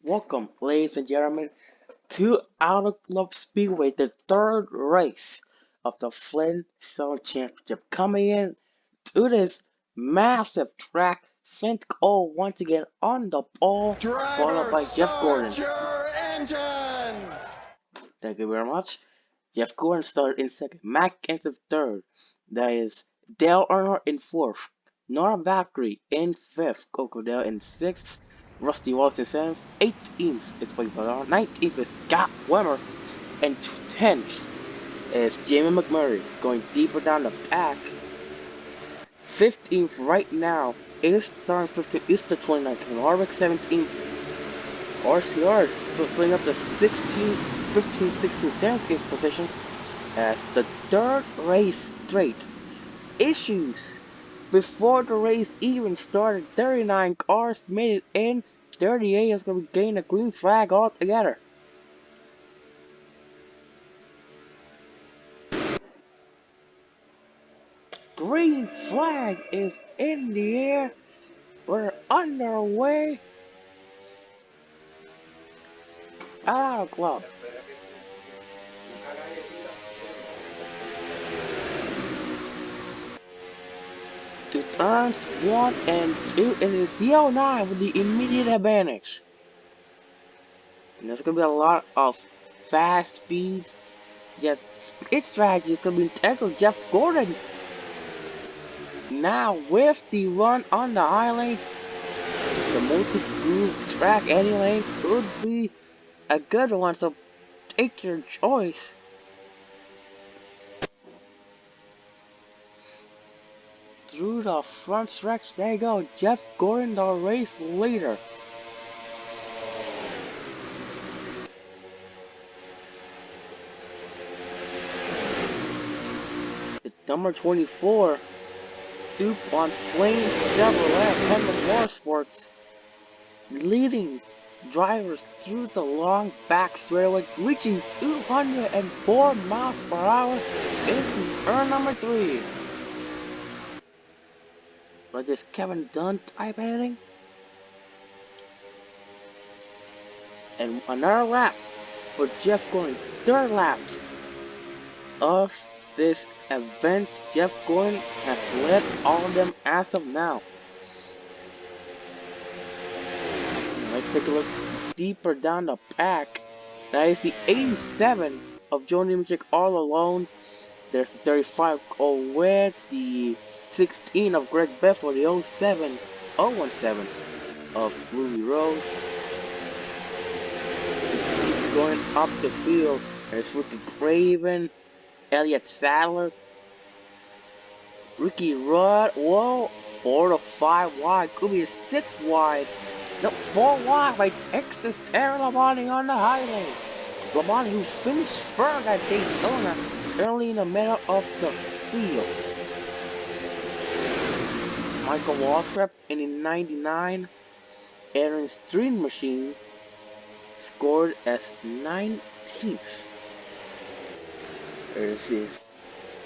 Welcome, ladies and gentlemen, to Auto Club Speedway, the third race of the Flynt Coal Championship. Coming in to this massive track, Flynt Coal once again on the pole, followed by Jeff Gordon. Your engine! Thank you very much. Jeff Gordon started in second, Matt Kenseth third. That is Dale Earnhardt in fourth, Nora Valkyrie in fifth, Coco Dale in sixth, Rusty Wallace in seventh, 18th is Blake Ballard, 19th is Scott Wimmer, and 10th is Jamie McMurray. Going deeper down the pack, 15th right now is starting 15th is the 29th, Kevin Harvick 17th. RCR splitting up the 16th, 15th, 16th, 17th positions as the third race straight. Issues before the race even started. 39 cars made it in. 38 is going to gain a green flag altogether. Green flag is in the air. We're underway. Auto Club. To turns 1 and 2, it is the 09 with the immediate advantage. And there's going to be a lot of fast speeds. Yet its strategy is going to be integral. Jeff Gordon now with the run on the high lane. The multi-groove track any lane could be a good one, so take your choice. Through the front stretch, there you go, Jeff Gordon, the race leader. The number 24, DuPont Flames Chevrolet Hendrick Motorsports, leading drivers through the long back straightaway, reaching 204 miles per hour into turn number 3. Like this Kevin Dunn type editing. And another lap for Jeff Gordon. Third laps of this event. Jeff Gordon has led all of them as of now. Let's take a look deeper down the pack. That is the 87 of Joe Nemechek all alone. There's the 35 with the 16 of Greg Beffel, the 17 of Ruby Rose. Keep going up the field. There's Ricky Craven, Elliott Sadler, Ricky Rudd. Whoa, 4 to 5 wide, could be a 6 wide. No, 4 wide by Texas Terry Labonte on the high lane. Labonte, who finished third at Daytona early in the middle of the field. Michael Waltrip in the 99, Aaron's Dream Machine scored as 19th. There's this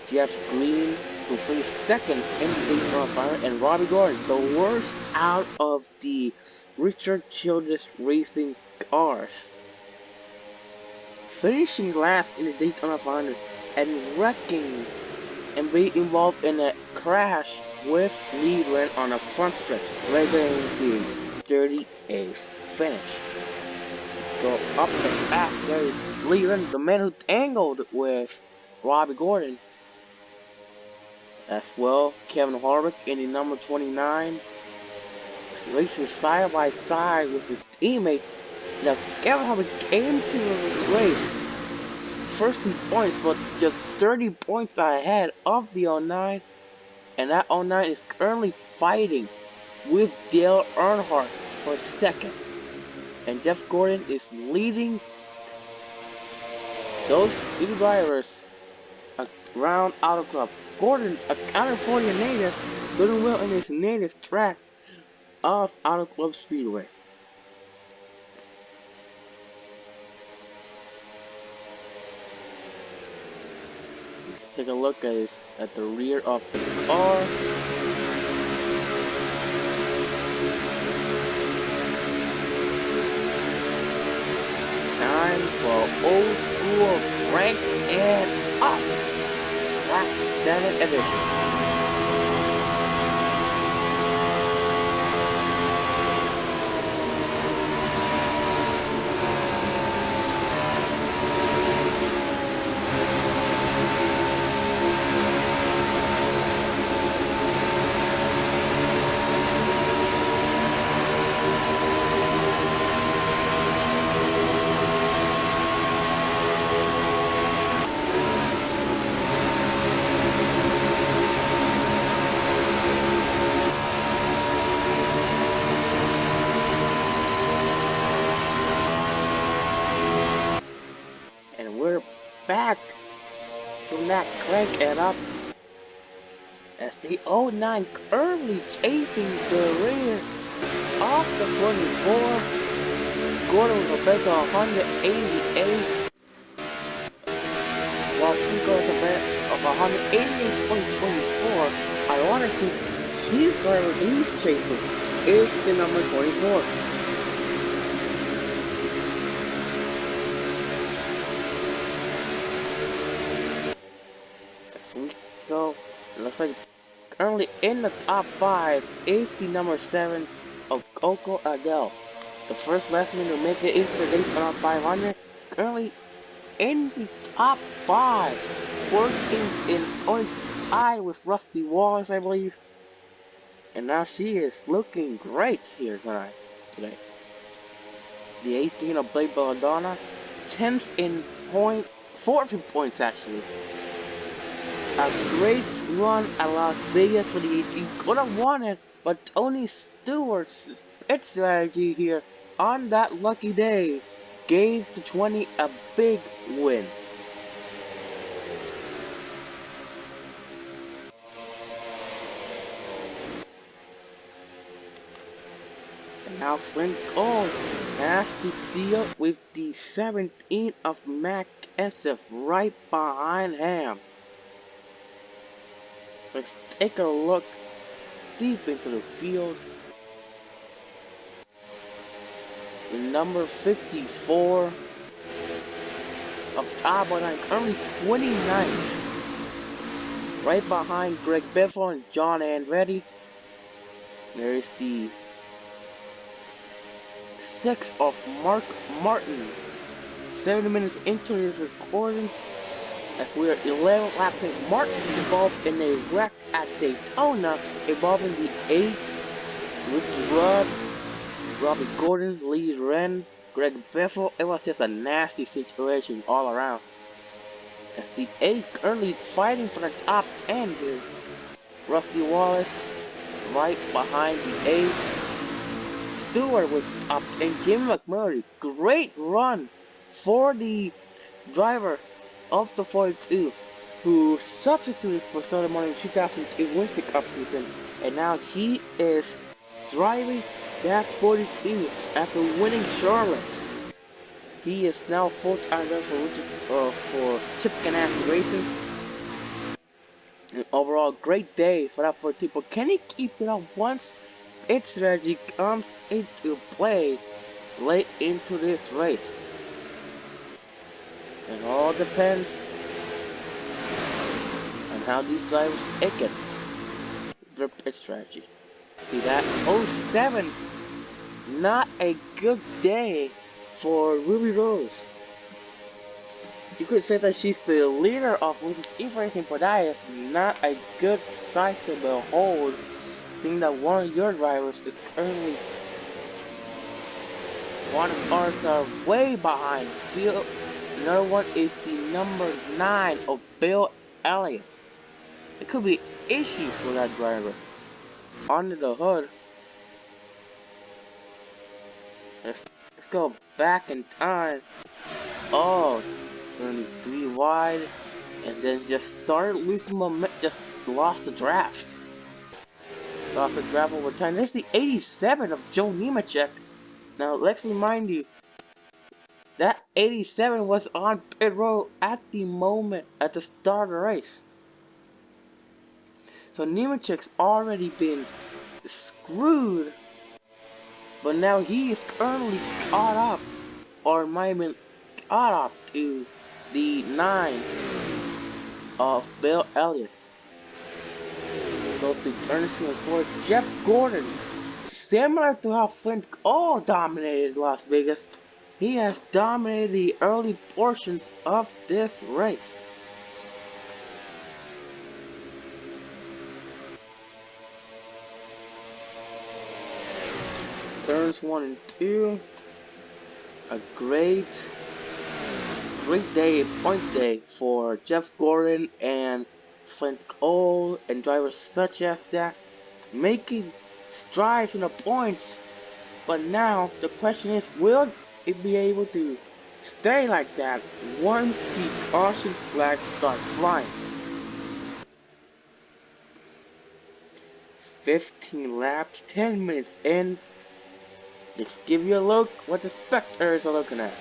Jeff Green, who finished second in the Daytona 500, and Robbie Gordon, the worst out of the Richard Childress Racing cars, finishing last in the Daytona 500 and wrecking and being involved in a crash with Lee Wren on a front stretch, rendering the 38th finish. So up the back, there is Lee Wren, the man who tangled with Robbie Gordon. As well, Kevin Harvick in the number 29, racing side by side with his teammate. Now, Kevin Harvick came to the race first in points, but just 30 points ahead of the 09, and that 09 is currently fighting with Dale Earnhardt for second, and Jeff Gordon is leading those two drivers around Auto Club. Gordon, a California native, doing well in his native track of Auto Club Speedway. Let's take a look at the rear of the car. edition. And we're back from that crank it up as the 09 currently chasing the rear of the 24. Gordon with a best of 188, while she goes a best of 188.24. Ironically, his driver he's chasing is the number 24. We go, it looks like currently in the top 5 is the number 7 of Coco Adele, the first Lesbian to make it into the Daytona 500. Currently in the top 5, 14th in points, tied with Rusty Wallace, I believe. And now she is looking great here today. The 18 of Blake Belladonna, 10th in point, 4th in points actually. A great run at Las Vegas for the 18. Could have won it, but Tony Stewart's pit strategy here on that lucky day gave the 20 a big win. And now Flynt Coal has to deal with the 17 of Mac Esef right behind him. Let's take a look deep into the field. The number 54 of top 9, currently 29th. Right behind Greg Biffle and John Andretti. There is the 6 of Mark Martin. 70 minutes into his recording, as we are 11 laps in. Martin is involved in a wreck at Daytona involving the 8, Richie Rudd, Robbie Gordon, Lee Wren, Greg Biffle. It was just a nasty situation all around. As the 8 currently fighting for the top 10 here. Rusty Wallace right behind the 8. Stewart with the top 10. Jimmy McMurray, great run for the driver of the 42, who substituted for Sunday morning 2002 Winston Cup season, and now he is driving that 42 after winning Charlotte. He is now full-time driver for Chip Ganassi Racing. An overall great day for that 42, but can he keep it up once its strategy comes into play late into this race? It all depends on how these drivers take it, their pit strategy. See that? 07, not a good day for Ruby Rose. You could say that she's the leader of Eve Racing, but that is not a good sight to behold, seeing that one of your drivers is currently one of ours that are way behind. Another one is the number 9 of Bill Elliott. There could be issues with that driver. Under the hood. Let's go back in time. Oh, only 3 wide. And then just started losing momentum. Just lost the draft. Lost the draft over time. There's the 87 of Joe Nemechek. Now, let's remind you. That 87 was on pit road at the moment, at the start of the race. So Nemechek's already been screwed, but now he is currently caught up, or might have been caught up to the 9 of Bill Elliott. go through turns 2 and 4. Jeff Gordon, similar to how Flynt Coal dominated Las Vegas, he has dominated the early portions of this race. Turns 1 and 2, a great day, points day for Jeff Gordon and Flynt Coal and drivers such as that, making strides in the points. But now the question is, will it be able to stay like that once the caution flags start flying? 15 laps, 10 minutes in. Let's give you a look what the spectators are looking at.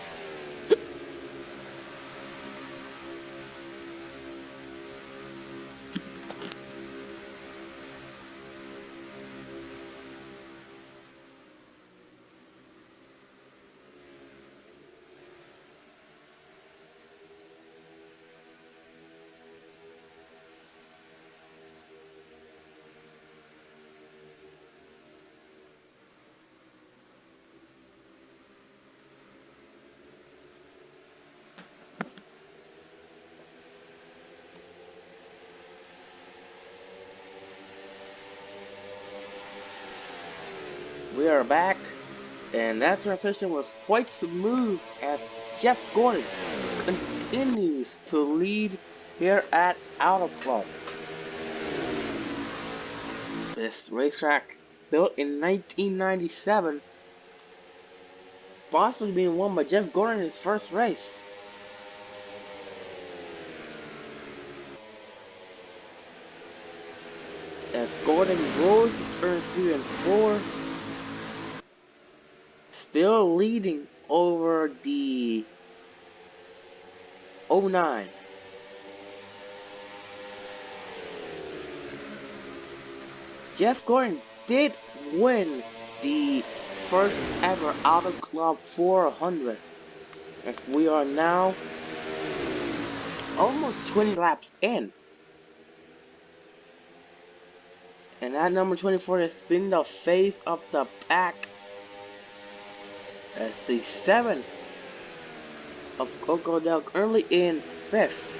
We are back, and that transition was quite smooth as Jeff Gordon continues to lead here at Auto Club. This racetrack, built in 1997, possibly being won by Jeff Gordon in his first race. As Gordon rolls to turns 3 and 4, still leading over the 09. Jeff Gordon did win the first ever Auto Club 400, as we are now almost 20 laps in. And at number 24 has been the face of the pack, as the 7 of Crocodile currently in 5th.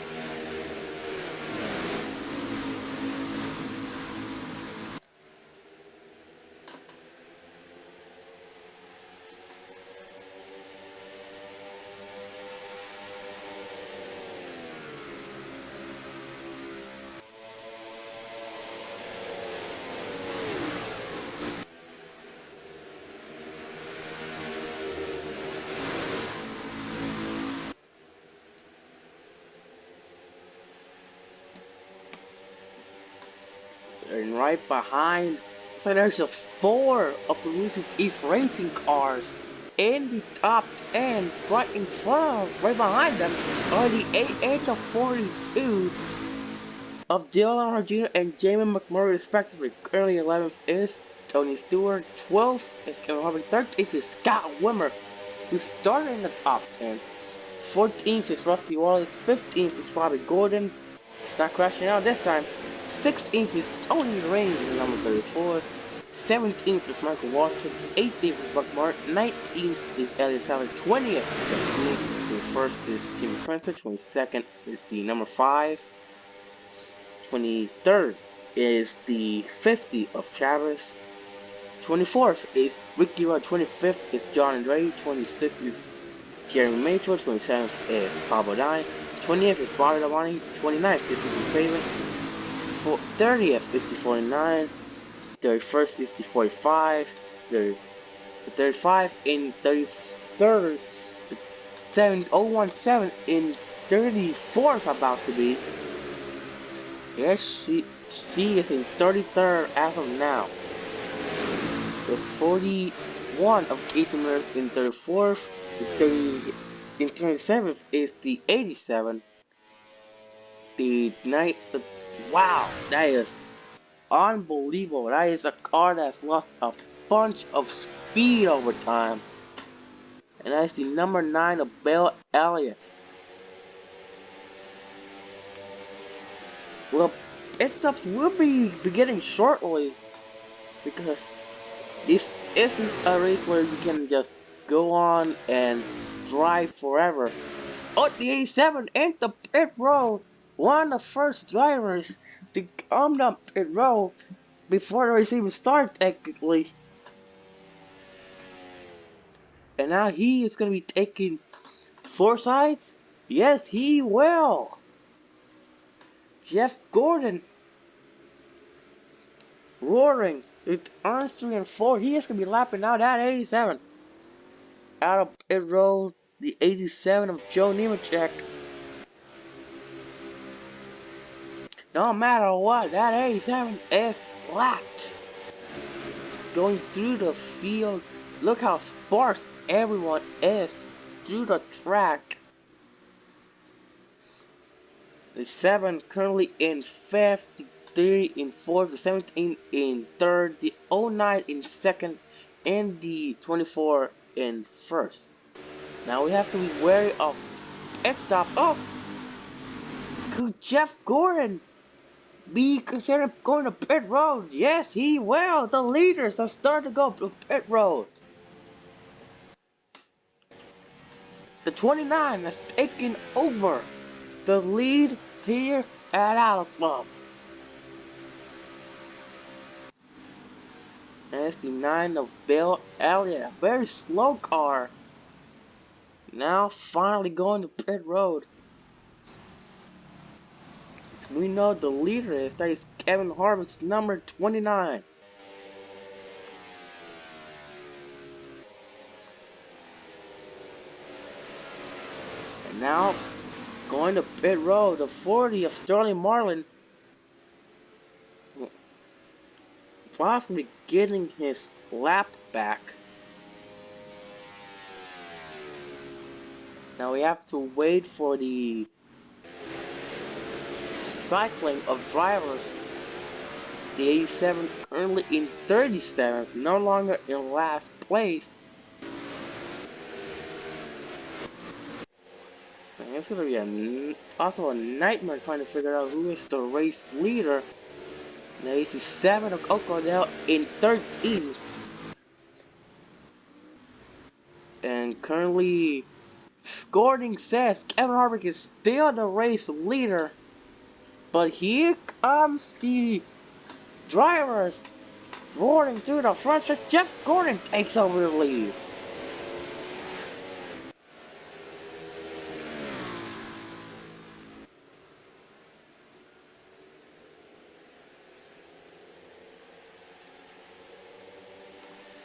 And right behind, so there's just 4 of the Rooster Teeth racing cars in the top 10. Right in front of, right behind them, are the AH of 42 of Dale Jr. and Jamie McMurray respectively. Currently 11th is Tony Stewart, 12th is Kevin Harvick, 13th is Scott Wimmer, who started in the top 10. 14th is Rusty Wallace, 15th is Robbie Gordon, it's not crashing out this time. 16th is Tony Raines in number 34. 17th is Michael Waltrip. 18th is Buck Martin. 19th is Elliott Sadler. 20th is Jeff Cooley. 21st is Jimmy Spencer. 22nd is the number 5. 23rd is the 50 of Travis. 24th is Ricky Rudd. 25th is John Andretti. 26th is Jeremy Major. 27th is Tom Bodine. 20th is Bobby Labonte. 29th is Ricky Craven. 30th is the 49, 31st is the 45, the 35 in 33rd, the 017 in 34th about to be. Yes, she is in 33rd as of now. The 41 of Casey Miller in 34th, the 27th is the 87. Wow, that is unbelievable. That is a car that's lost a bunch of speed over time. And that is the number 9 of Bill Elliott. Well, pit stops will be beginning shortly, because this isn't a race where you can just go on and drive forever. Oh, the 87 in the pit road, one of the first drivers to come the pit road before the race even starts technically. And now he is going to be taking four sides? Yes, he will. Jeff Gordon roaring. It's turns 3 and 4. He is going to be lapping out that 87. Out of pit road, the 87 of Joe Nemechek. No matter what, that 87 is flat. Going through the field. Look how sparse everyone is through the track. The 7 currently in 5th, the 3 in 4th, the 17 in 3rd, the 09 in 2nd, and the 24 in 1st. Now we have to be wary of pit stops. Oh! Could Jeff Gordon be considered going to pit road? Yes, he will. The leaders have started to go to pit road. The 29 has taken over the lead here at Auto Club. And it's the 9 of Bill Elliott, a very slow car. Now finally going to pit road. As we know the leader is, that is Kevin Harvick's number 29. And now going to pit road, the 40 of Sterling Marlin. Possibly getting his lap back. Now we have to wait for the cycling of drivers. The 87 currently in 37th, no longer in last place. And it's gonna be also a nightmare trying to figure out who is the race leader. The 87 of Oakdale in 13th. And currently, scoring says Kevin Harvick is still the race leader. But here comes the drivers roaring through the front stretch. Jeff Gordon takes over the lead.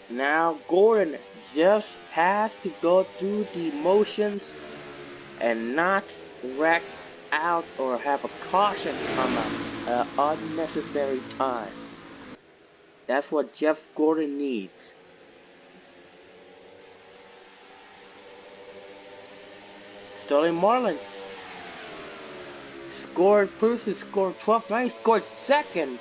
Now Gordon just has to go through the motions and not wreck out or have a caution come up unnecessary time. That's what Jeff Gordon needs. Sterling Marlin previously scored 12th, now he scored 2nd.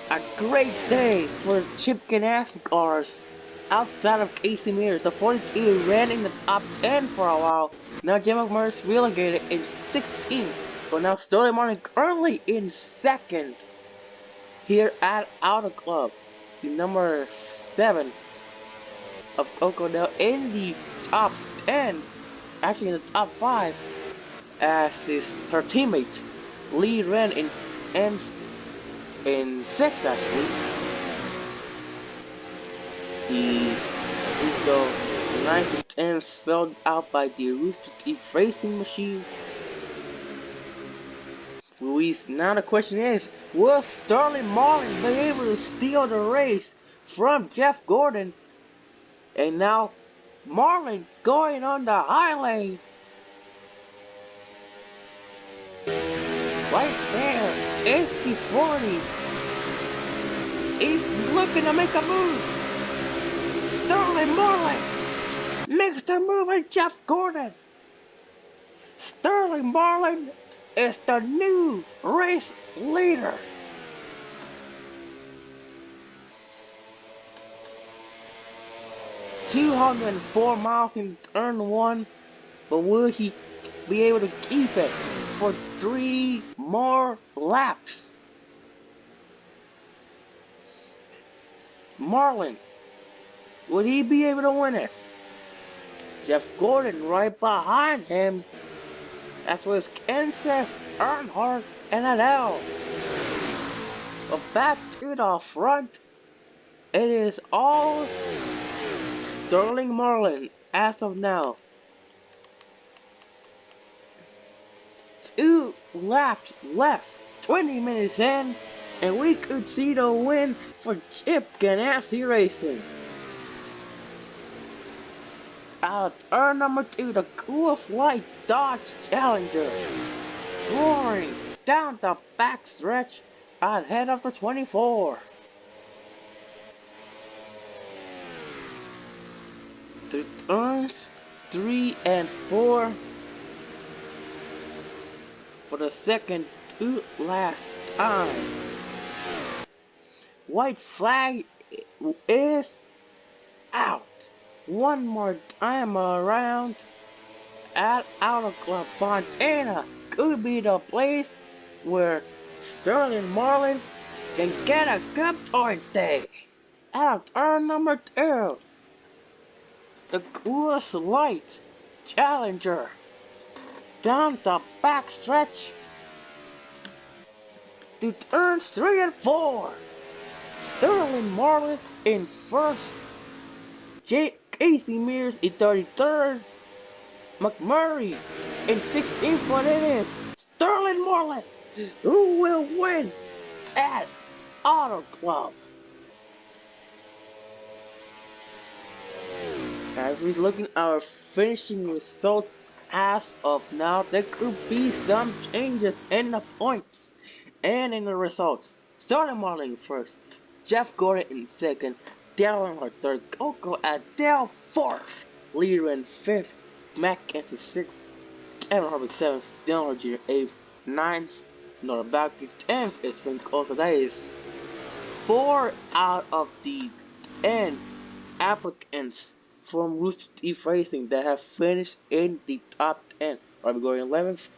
A great day for Chip Ganassi cars outside of Casey Mears. The 42 ran in the top 10 for a while. Now Jim McMurray's relegated in 16th, but now Sterling Marlin currently in 2nd here at Auto Club. The number 7 of Oakdale in the top 10, actually in the top 5, as her teammates Lee ran in 6 actually. The 9th and 10th filled out by the Rooster Teeth Racing Machines. Luis, now the question is, will Sterling Marlin be able to steal the race from Jeff Gordon? And now Marlin going on the high lane. Right there is the 40. He's looking to make a move. Sterling Marlin makes the move at Jeff Gordon. Sterling Marlin is the new race leader. $204 miles in turn 1, but will he be able to keep it for 3 more laps? Marlin, would he be able to win it? Jeff Gordon right behind him, as well as Kenseth, Earnhardt, and Adele. But back to the front, it is all Sterling Marlin as of now. 2 laps left, 20 minutes in, and we could see the win for Chip Ganassi Racing. Out of turn number 2, the coolest light Dodge Challenger, roaring down the backstretch ahead of the 24. The turns 3 and 4 for the second to last time. White flag is out. One more time around at Outer Club. Fontana could be the place where Sterling Marlin can get a good points day. Out of turn number 2, the coolest light Challenger down the backstretch to turns 3 and 4. Sterling Marlin in first, Casey Mears in 33rd, McMurray in 16th, but it is Sterling Marlin who will win at Auto Club. As we look at our finishing results as of now, there could be some changes in the points and in the results. Sterling Marlin first, Jeff Gordon in second, Dale Earnhardt third, Coco Adele fourth, Leader in fifth, Matt Kenseth sixth, Kevin Harvick seventh, Dale Earnhardt Jr. eighth, ninth, Nora Valkyrie 10th is Flynt Coal. So that is 4 out of the 10 applicants from Rooster Teeth Racing that have finished in the top 10. Robbie Gordon 11th,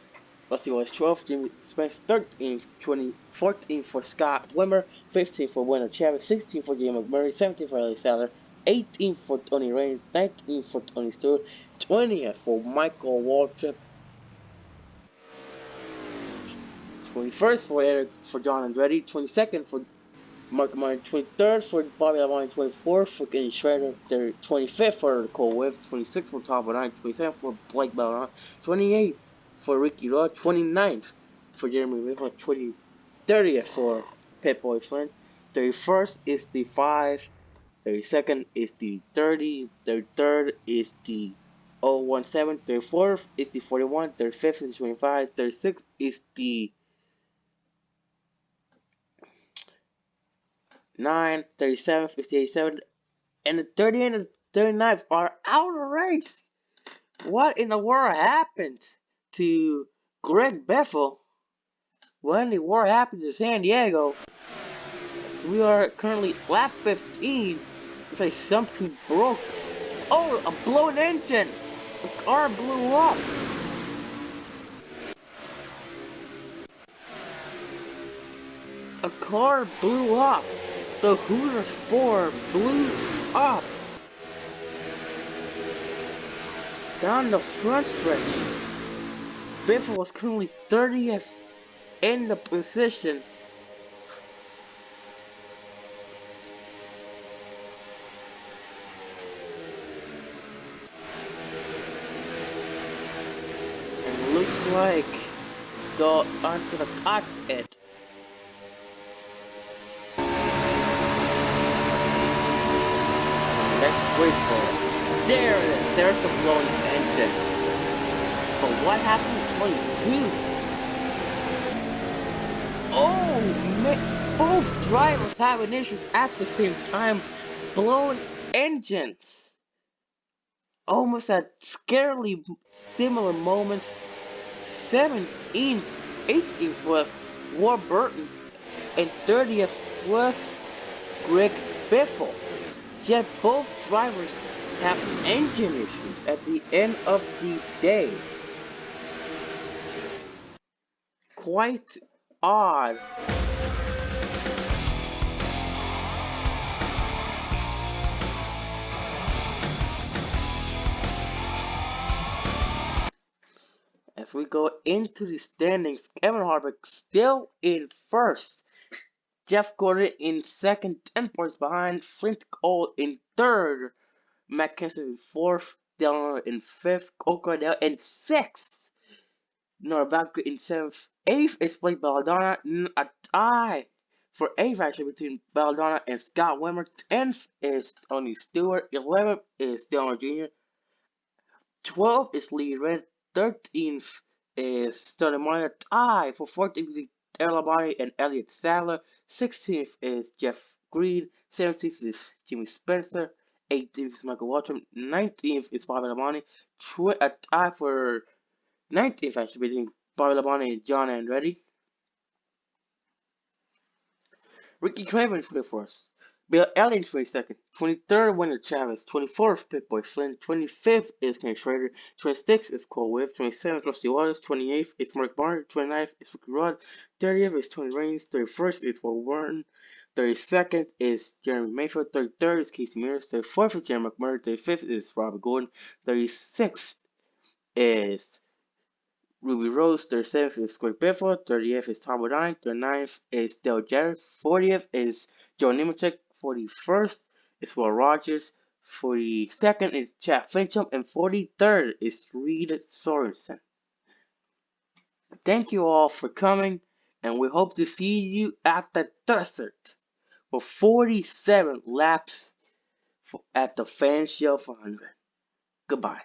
Rusty Wallace 12th, Jimmy Spence 13th, 14th for Scott Wimmer, 15th for Winner Chavez, 16th for Jim McMurray, 17th for Ellie Sadler, 18th for Tony Raines, 19th for Tony Stewart, 20th for Michael Waltrip, 21st for John Andretti, 22nd for Mark Martin, 23rd for Bobby Lamont, 24th for Kenny Schrader, 25th for Cole Whiff, 26th for Tom Bernard, 27th for Blake Belron, 28th for Ricky Rod, 29th for Jeremy Whitford, 30th for Pit Boy Flynn, 31st is the 5, 32nd is the 30, 33rd is the 017, 34th is the 41, 35th is the 25, 36th is the 9, 37th is the 87, and the 38th and 39th are out of race. What in the world happened to Greg Bethel? What in the world happened to San Diego? So we are currently lap 15. Looks like something broke. Oh, a blown engine! The car blew up. A car blew up. The Hooters 4 blew up. Down the front stretch, Biffle was currently 30th in the position. And it looks like let's go onto the cockpit. Let's wait for it. There it is. There's the blowing engine. But what happened to 22? Oh, man. Both drivers having issues at the same time. Blowing engines. Almost at scarily similar moments. 17th, 18th was Warburton. And 30th was Greg Biffle. Yet both drivers have engine issues at the end of the day. Quite odd. As we go into the standings, Kevin Harvick still in first. Jeff Gordon in second, 10 points behind. Flynt Coal in third. Matt Kenseth in fourth. Dillon in fifth. O'Connell in sixth. Norbacker in seventh. Eighth is Blake Belladonna. A tie for eighth actually between Belladonna and Scott Wimmer. 10th is Tony Stewart. 11th is Dillon Jr. 12th is Lee Red. 13th is Sterling Martin. Tie for 14th between Taylor Labonte and Elliott Sadler. 16th is Jeff Green. 17th is Jimmy Spencer. 18th is Michael Waltrip. 19th is Bobby Labonte. A tie for 19th actually between Bobby Labonte and John Andretti. Ricky Craven for the first. Bill Elliott 22nd. 23rd, Wendell Chavez. 24th, Pit-Boy Flynn. 25th is Ken Schrader. 26th is Cole Whiff. 27th, Rusty Waters. 28th is Mark Barnes. 29th is Ricky Rudd. 30th is Tony Raines. 31st is Will Warren. 32nd is Jeremy Mayfield. 33rd is Casey Mears. 34th is Jeremy McMurray. 35th is Robert Gordon. 36th is Ruby Rose. 37th is Greg Biffle. 30th is Tom Bodine. 39th is Dale Jarrett. 40th is Joe Nemechek. 41st is Will Rogers. 42nd is Chad Fincham. And 43rd is Reed Sorensen. Thank you all for coming, and we hope to see you at the desert for 47 laps at the Fan Show 400. Goodbye.